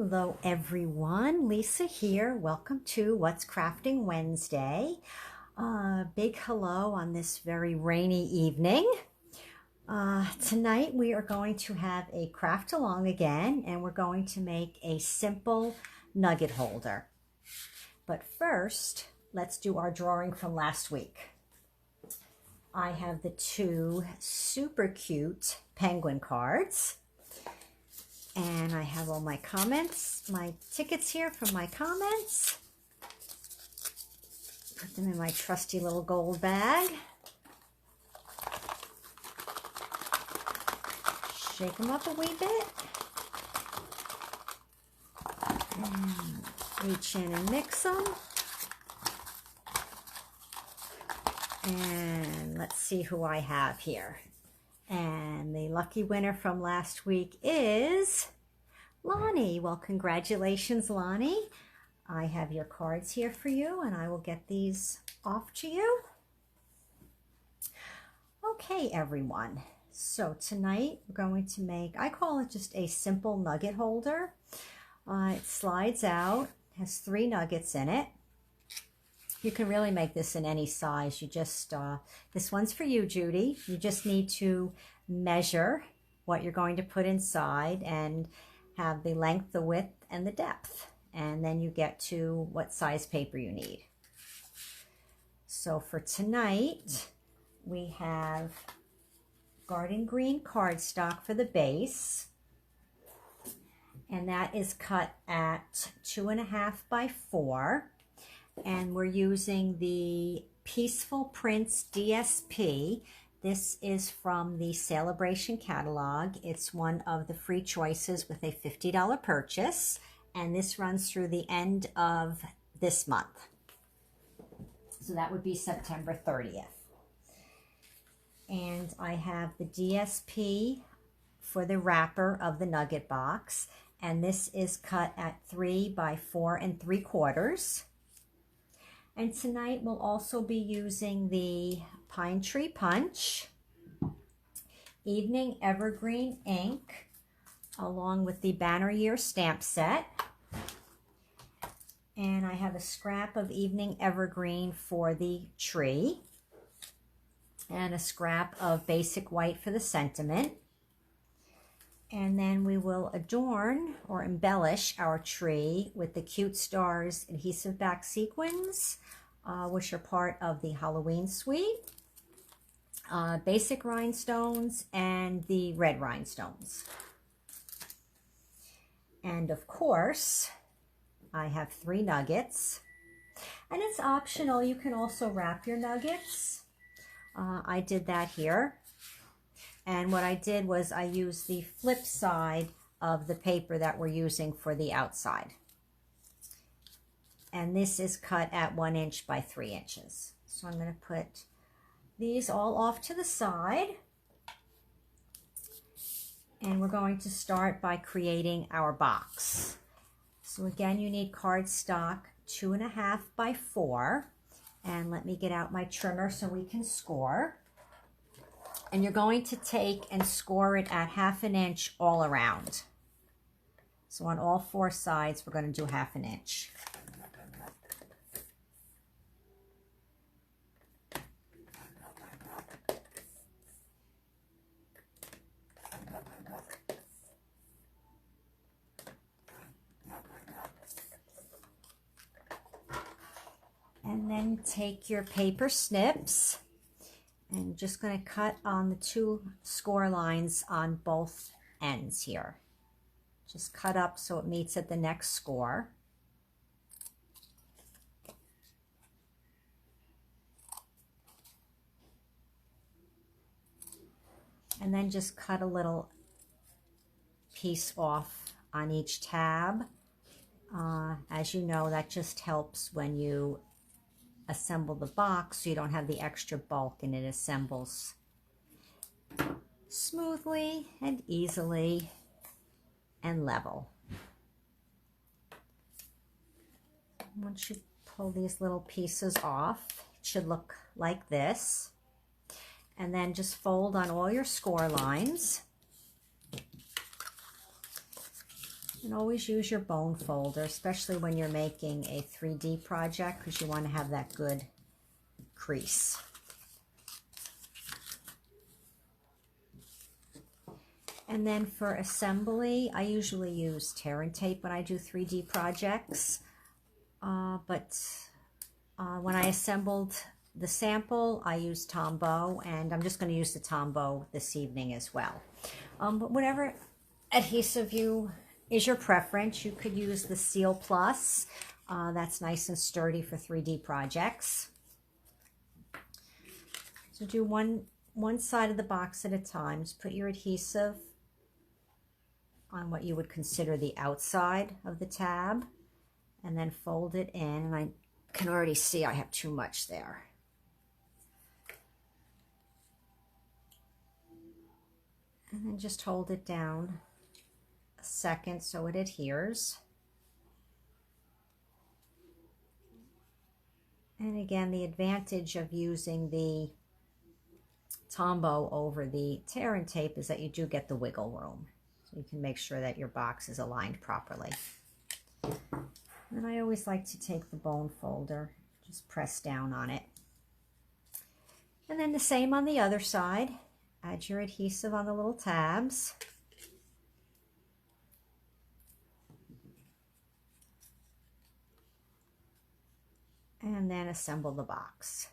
Hello everyone, Lisa here. Welcome to What's Crafting Wednesday. Big hello on this very rainy evening. Tonight we are going to have a craft along again, and we're going to make a simple nugget holder. But first, let's do our drawing from last week. I have the two super cute penguin cards. And I have all my comments, my tickets here from my comments. Put them in my trusty little gold bag. Shake them up a wee bit. And reach in and mix them. And let's see who I have here. And the lucky winner from last week is Lonnie. Well, congratulations, Lonnie. I have your cards here for you, and I will get these off to you. Okay, everyone. So tonight we're going to make, I call it just a simple nugget holder. It slides out, has 3 nuggets in it. You can really make this in any size. You just, this one's for you, Judy. You just need to measure what you're going to put inside and have the length, the width, and the depth. And then you get to what size paper you need. So for tonight, we have garden green cardstock for the base. And that is cut at 2.5 by 4. And we're using the Peaceful Prints DSP. This is from the Celebration catalog. It's one of the free choices with a $50 purchase. And this runs through the end of this month. So that would be September 30th. And I have the DSP for the wrapper of the nugget box. And this is cut at 3 by 4 3/4. And tonight we'll also be using the Pine Tree Punch, Evening Evergreen Ink, along with the Banner Year stamp set. And I have a scrap of Evening Evergreen for the tree, and a scrap of Basic White for the sentiment. And then we will adorn or embellish our tree with the Cute Stars Adhesive-Backed Sequins, which are part of the Halloween suite, basic rhinestones, and the red rhinestones. And of course, I have 3 nuggets. And it's optional. You can also wrap your nuggets. I did that here. And what I did was I used the flip side of the paper that we're using for the outside. And this is cut at 1 inch by 3 inches. So I'm going to put these all off to the side. And we're going to start by creating our box. So again, you need cardstock 2.5 by 4. And let me get out my trimmer so we can score. And you're going to take and score it at 1/2 inch all around. So on all 4 sides, we're going to do 1/2 inch. And then take your paper snips. And just going to cut on the 2 score lines on both ends here. Just cut up so it meets at the next score. And then just cut a little piece off on each tab. As you know, that just helps when you assemble the box so you don't have the extra bulk, and it assembles smoothly and easily and level. Once you pull these little pieces off, it should look like this. And then just fold on all your score lines. And always use your bone folder, especially when you're making a 3D project, because you want to have that good crease. And then for assembly, I usually use tear and tape when I do 3D projects. But when I assembled the sample, I used Tombow, and I'm just going to use the Tombow this evening as well. But whatever adhesive is your preference, you could use the Seal Plus. That's nice and sturdy for 3D projects. So do one side of the box at a time. Just put your adhesive on what you would consider the outside of the tab, and then fold it in. And I can already see I have too much there. And then just hold it down a second so it adheres. And again, the advantage of using the Tombow over the tear and tape is that you do get the wiggle room. So you can make sure that your box is aligned properly. And I always like to take the bone folder, just press down on it. And then the same on the other side. Add your adhesive on the little tabs. And then assemble the box.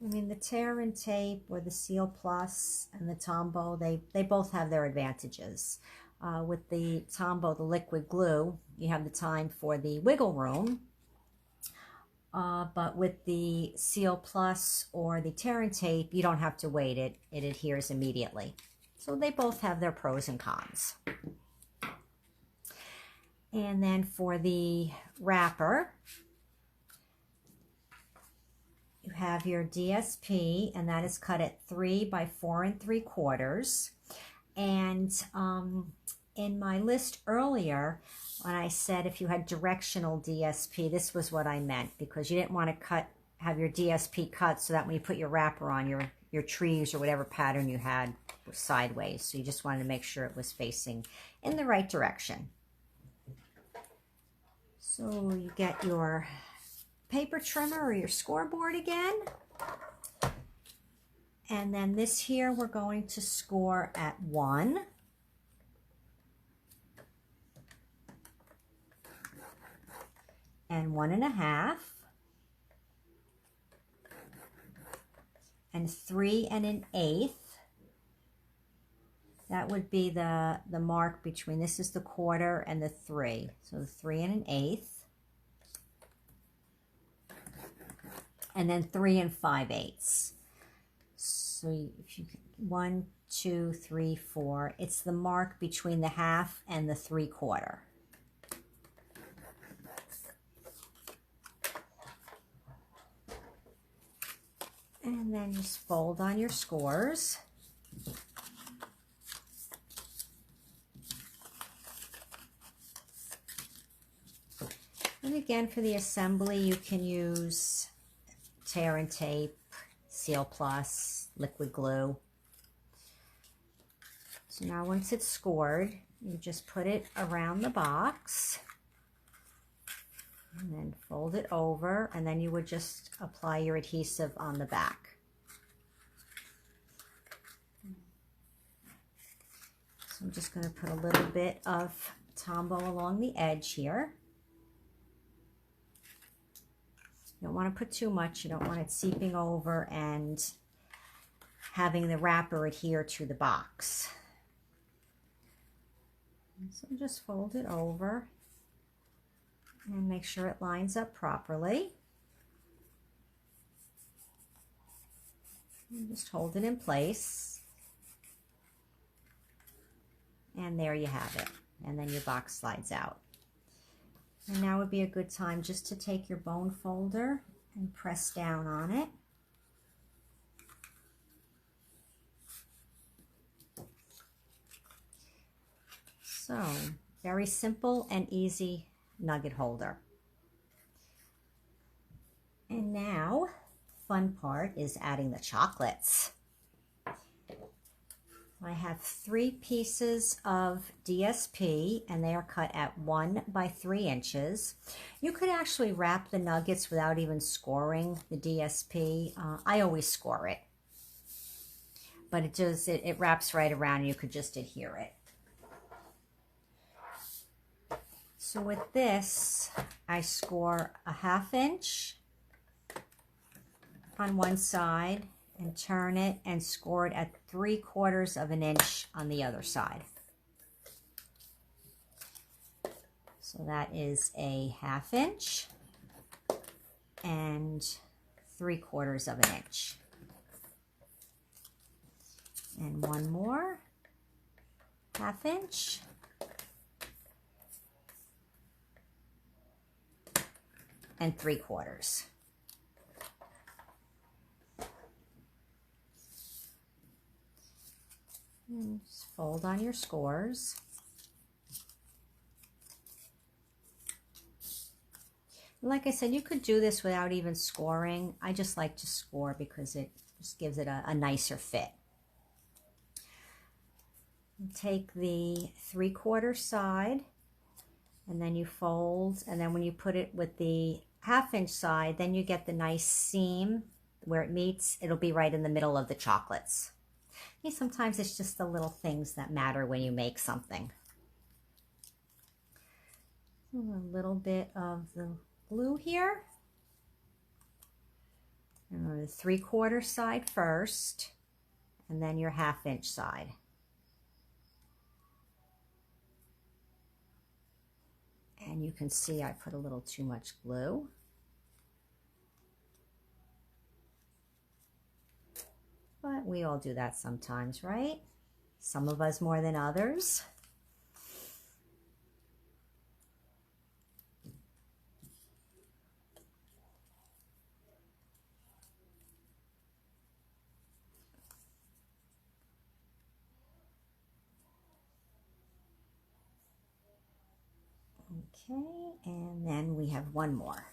I mean, the tear and tape or the Seal Plus and the Tombow, they both have their advantages. With the Tombow, the liquid glue, you have the time for the wiggle room. But with the Seal Plus or the tear and tape, you don't have to wait. It adheres immediately. So they both have their pros and cons. And then for the wrapper, you have your DSP, and that is cut at 3 by 4 3/4. And in my list earlier, when I said if you had directional DSP, this was what I meant, because you didn't want to have your DSP cut so that when you put your wrapper on, your trees or whatever pattern you had was sideways. So you just wanted to make sure it was facing in the right direction. So you get your paper trimmer or your scoreboard again. And then this here, we're going to score at 1. And 1 1/2. And 3 1/8. That would be the mark between, this is the 1/4 and the 3. So the 3 1/8. And then 3 5/8. So if you 1, 2, 3, 4, it's the mark between the 1/2 and the 3/4. And then just fold on your scores. And again, for the assembly, you can use tear and tape, Seal Plus, liquid glue. So now once it's scored, you just put it around the box and then fold it over, and then you would just apply your adhesive on the back. So I'm just going to put a little bit of Tombow along the edge here. You don't want to put too much. You don't want it seeping over and having the wrapper adhere to the box. So just fold it over and make sure it lines up properly. And just hold it in place. And there you have it. And then your box slides out. And now would be a good time just to take your bone folder and press down on it. So, very simple and easy nugget holder. And now, fun part is adding the chocolates. I have 3 pieces of DSP and they are cut at 1 by 3 inches. You could actually wrap the nuggets without even scoring the DSP. I always score it, but it wraps right around and you could just adhere it. So with this, I score a 1/2 inch on one side and turn it and score it at 3/4 of an inch on the other side. So that is a 1/2 inch and 3/4 of an inch. And one more 1/2 inch. And 3/4. And just fold on your scores. Like I said, you could do this without even scoring. I just like to score because it just gives it a nicer fit. Take the 3/4 side and then you fold, and then when you put it with the 1/2 inch side, then you get the nice seam where it meets. It'll be right in the middle of the chocolates. And sometimes it's just the little things that matter when you make something. A little bit of the glue here. And the 3/4 side first, and then your 1/2 inch side. And you can see I put a little too much glue. But we all do that sometimes, right? Some of us more than others. Okay, and then we have one more.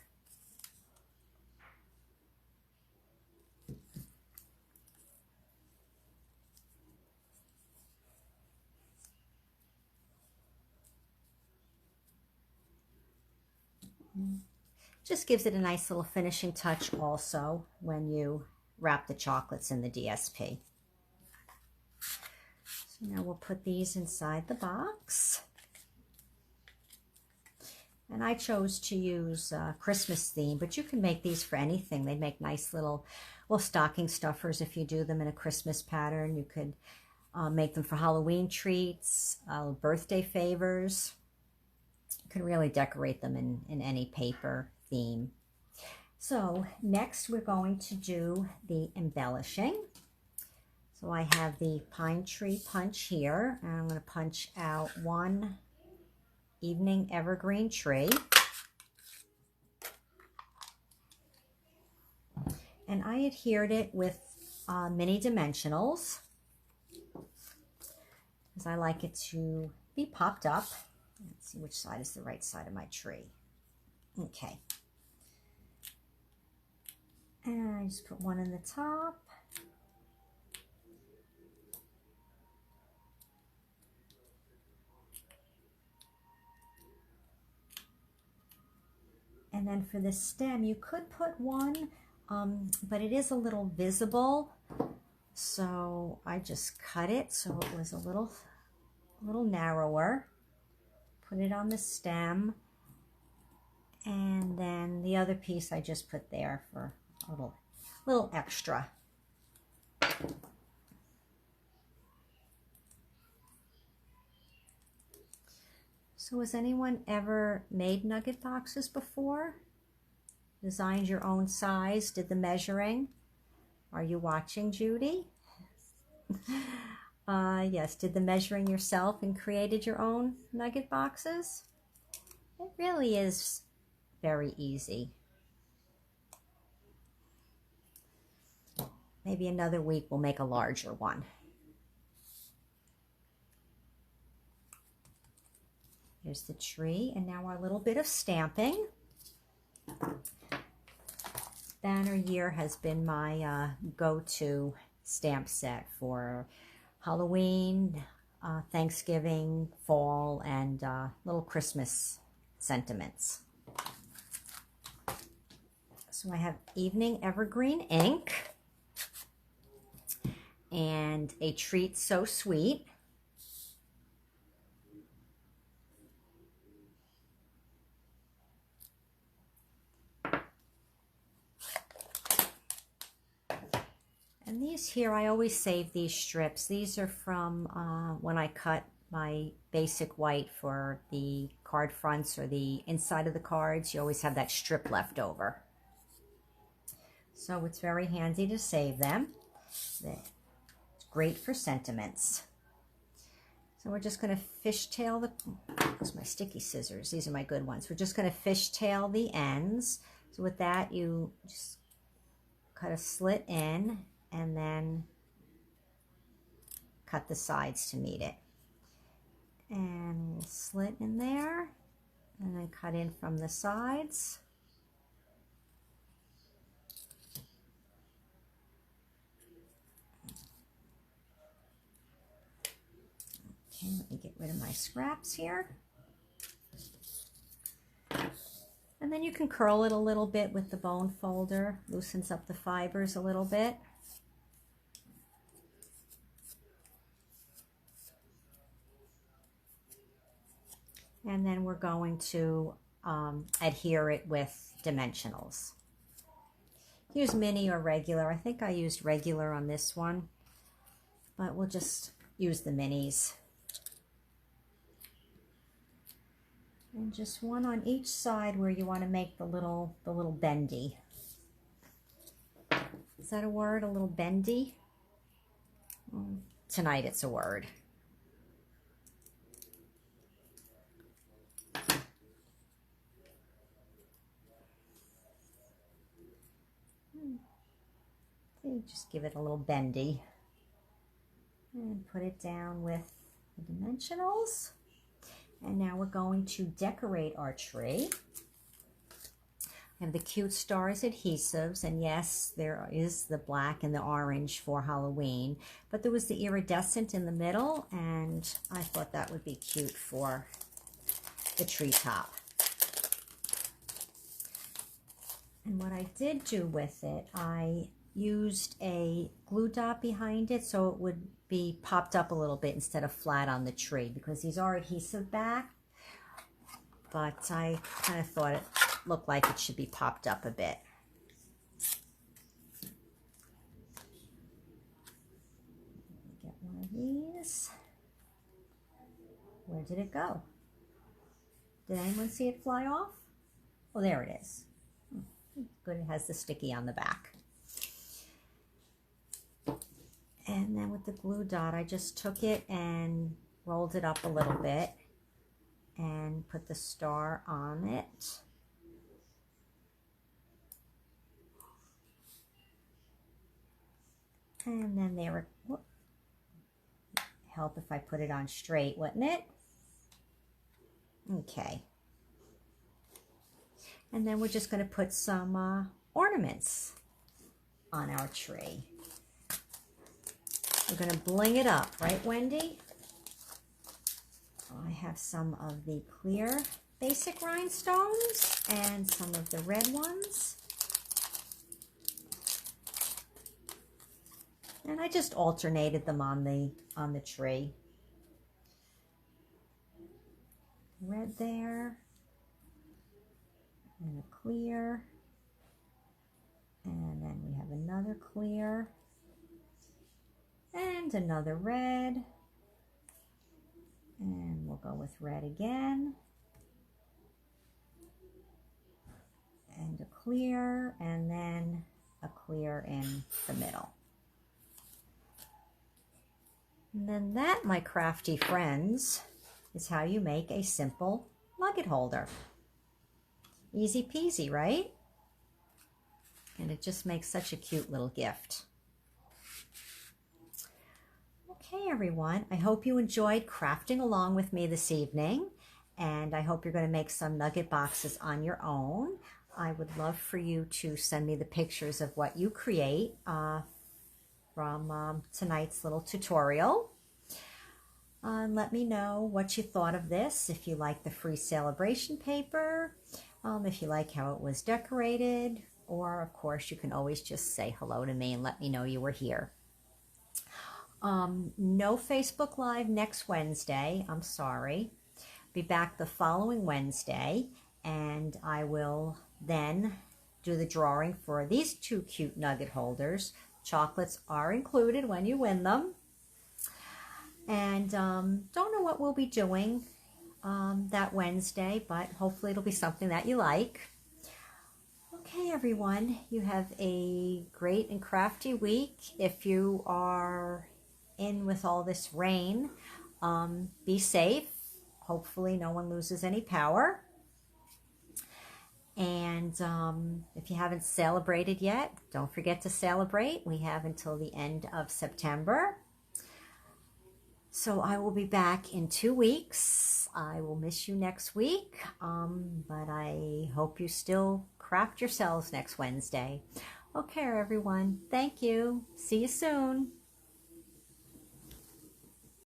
Just gives it a nice little finishing touch also when you wrap the chocolates in the DSP. So now we'll put these inside the box. And I chose to use Christmas theme, but you can make these for anything. They make nice little stocking stuffers if you do them in a Christmas pattern. You could make them for Halloween treats, birthday favors. You can really decorate them in any paper theme. So next we're going to do the embellishing. So I have the pine tree punch here, and I'm going to punch out one evening evergreen tree. And I adhered it with mini dimensionals because I like it to be popped up. Let's see which side is the right side of my tree. Okay. And I just put one in the top. And then for the stem, you could put one, but it is a little visible. So I just cut it so it was a little narrower. Put it on the stem. And then the other piece I just put there for a little extra. So has anyone ever made nugget boxes before? Designed your own size, did the measuring? Are you watching, Judy? Yes, did the measuring yourself and created your own nugget boxes? It really is very easy. Maybe another week we'll make a larger one. Here's the tree, and now our little bit of stamping. Banner Year has been my go-to stamp set for Halloween, Thanksgiving, fall, and little Christmas sentiments. So I have Evening Evergreen Ink and a Treat So Sweet. And these here, I always save these strips. These are from when I cut my basic white for the card fronts or the inside of the cards. You always have that strip left over. So it's very handy to save them. It's great for sentiments. So we're just going to fishtail the, those are my sticky scissors. These are my good ones. We're just going to fishtail the ends. So with that, you just cut a slit in and then cut the sides to meet it. And we'll slit in there and then cut in from the sides. Okay, let me get rid of my scraps here. And then you can curl it a little bit with the bone folder, loosens up the fibers a little bit. And then we're going to adhere it with dimensionals. Use mini or regular. I think I used regular on this one, but we'll just use the minis. And just one on each side where you want to make the little bendy. Is that a word, a little bendy? Tonight it's a word. Just give it a little bendy and put it down with the dimensionals. And now we're going to decorate our tree. I have the Cute Stars adhesives, and yes, there is the black and the orange for Halloween, but there was the iridescent in the middle, and I thought that would be cute for the treetop. And what I did do with it, I used a glue dot behind it so it would be popped up a little bit instead of flat on the tree, because these are adhesive-backed, but I kind of thought it looked like it should be popped up a bit. Get one of these. Where did it go? Did anyone see it fly off? Oh, there it is. Good, it has the sticky on the back. And then with the glue dot, I just took it and rolled it up a little bit and put the star on it. And then they were, whoop, help if I put it on straight, wouldn't it? Okay. And then we're just going to put some ornaments on our tree. We're going to bling it up, right, Wendy? I have some of the clear basic rhinestones and some of the red ones. And I just alternated them on the tree. Red there, and a clear, and then we have another clear, and another red, and we'll go with red again, and a clear, and then a clear in the middle. And then that, my crafty friends, is how you make a simple nugget holder. Easy peasy, right? And it just makes such a cute little gift. Okay, everyone, I hope you enjoyed crafting along with me this evening, and I hope you're going to make some nugget boxes on your own. I would love for you to send me the pictures of what you create from tonight's little tutorial. And let me know what you thought of this, if you like the free celebration paper, if you like how it was decorated, or of course you can always just say hello to me and let me know you were here. No Facebook Live next Wednesday, I'm sorry. Be back the following Wednesday, and I will then do the drawing for these two cute nugget holders. Chocolates are included when you win them. And don't know what we'll be doing that Wednesday, but hopefully it'll be something that you like. Okay, everyone, you have a great and crafty week. If you are in with all this rain, be safe. Hopefully no one loses any power. And if you haven't celebrated yet, don't forget to celebrate. We have until the end of September. So I will be back in 2 weeks. I will miss you next week, but I hope you still craft yourselves next Wednesday. Okay, everyone. Thank you. See you soon.